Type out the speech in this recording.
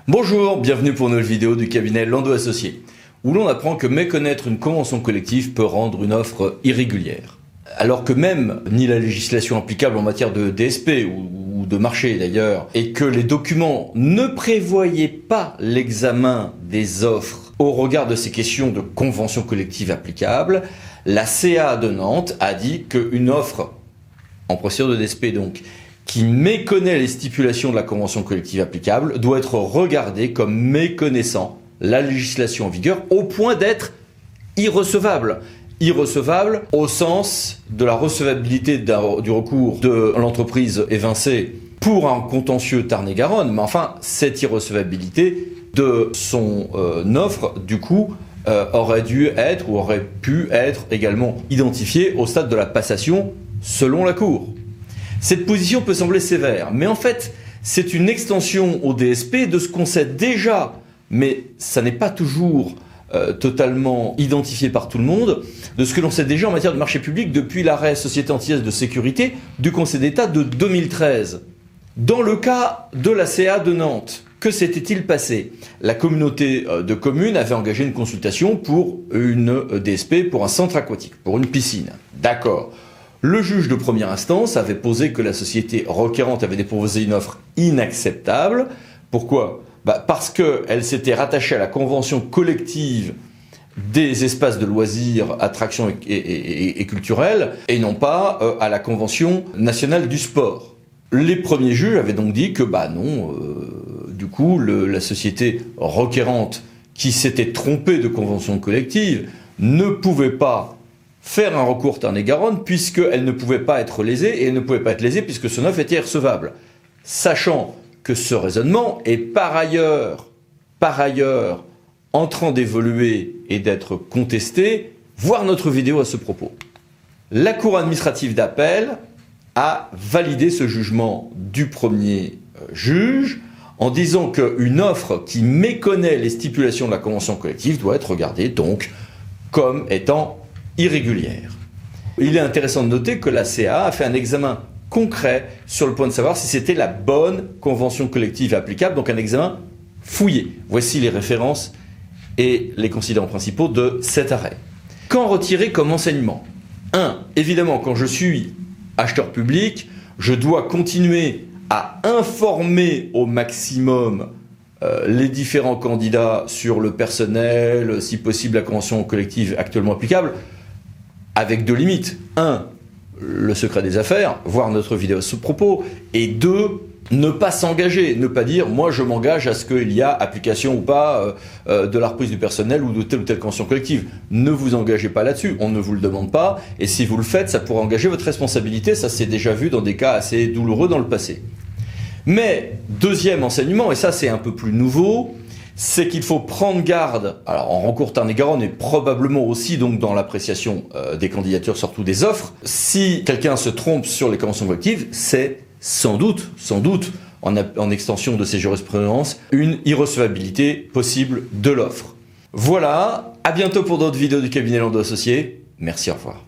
Bonjour, bienvenue pour une nouvelle vidéo du cabinet Landau Associés, où l'on apprend que méconnaître une convention collective peut rendre une offre irrégulière. Alors que même ni la législation applicable en matière de DSP ou de marché d'ailleurs, et que les documents ne prévoyaient pas l'examen des offres au regard de ces questions de convention collective applicable, la CA de Nantes a dit qu'une offre en procédure de DSP donc, qui méconnaît les stipulations de la convention collective applicable doit être regardée comme méconnaissant la législation en vigueur au point d'être irrecevable. Irrecevable au sens de la recevabilité du recours de l'entreprise évincée pour un contentieux Tarn-et-Garonne, mais enfin cette irrecevabilité de son offre du coup aurait dû être ou aurait pu être également identifiée au stade de la passation selon la Cour. Cette position peut sembler sévère, mais en fait, c'est une extension au DSP de ce qu'on sait déjà, mais ça n'est pas toujours totalement identifié par tout le monde, de ce que l'on sait déjà en matière de marché public depuis l'arrêt Société antillaise de sécurité du Conseil d'État de 2013. Dans le cas de la CA de Nantes, que s'était-il passé? La communauté de communes avait engagé une consultation pour une DSP, pour un centre aquatique, pour une piscine. D'accord. Le juge de première instance avait posé que la société requérante avait déposé une offre inacceptable. Pourquoi? Parce qu'elle s'était rattachée à la convention collective des espaces de loisirs, attractions et culturels, et non pas à la convention nationale du sport. Les premiers juges avaient donc dit que non, du coup, la société requérante qui s'était trompée de convention collective ne pouvait pas faire un recours Tarn-et-Garonne puisqu'elle ne pouvait pas être lésée, et elle ne pouvait pas être lésée puisque son offre était irrecevable. Sachant que ce raisonnement est par ailleurs en train d'évoluer et d'être contesté, voir notre vidéo à ce propos. La Cour administrative d'appel a validé ce jugement du premier juge en disant qu'une offre qui méconnaît les stipulations de la convention collective doit être regardée donc comme étant irrégulière. Il est intéressant de noter que la CA a fait un examen concret sur le point de savoir si c'était la bonne convention collective applicable, donc un examen fouillé. Voici les références et les considérants principaux de cet arrêt. Qu'en retirer comme enseignement? 1. Évidemment, quand je suis acheteur public, je dois continuer à informer au maximum les différents candidats sur le personnel, si possible la convention collective actuellement applicable, avec deux limites. 1. Le secret des affaires, voir notre vidéo à ce propos. Et 2. Ne pas s'engager, ne pas dire « moi je m'engage à ce qu'il y a application ou pas de la reprise du personnel ou telle convention collective ». Ne vous engagez pas là-dessus, on ne vous le demande pas. Et si vous le faites, ça pourrait engager votre responsabilité. Ça s'est déjà vu dans des cas assez douloureux dans le passé. Mais deuxième enseignement, et ça c'est un peu plus nouveau, c'est qu'il faut prendre garde, alors en recours Tarn-et-Garonne et probablement aussi donc dans l'appréciation des candidatures, surtout des offres, si quelqu'un se trompe sur les conventions collectives, c'est sans doute, en extension de ces jurisprudences, une irrecevabilité possible de l'offre. Voilà, à bientôt pour d'autres vidéos du cabinet Landau Associés. Merci, au revoir.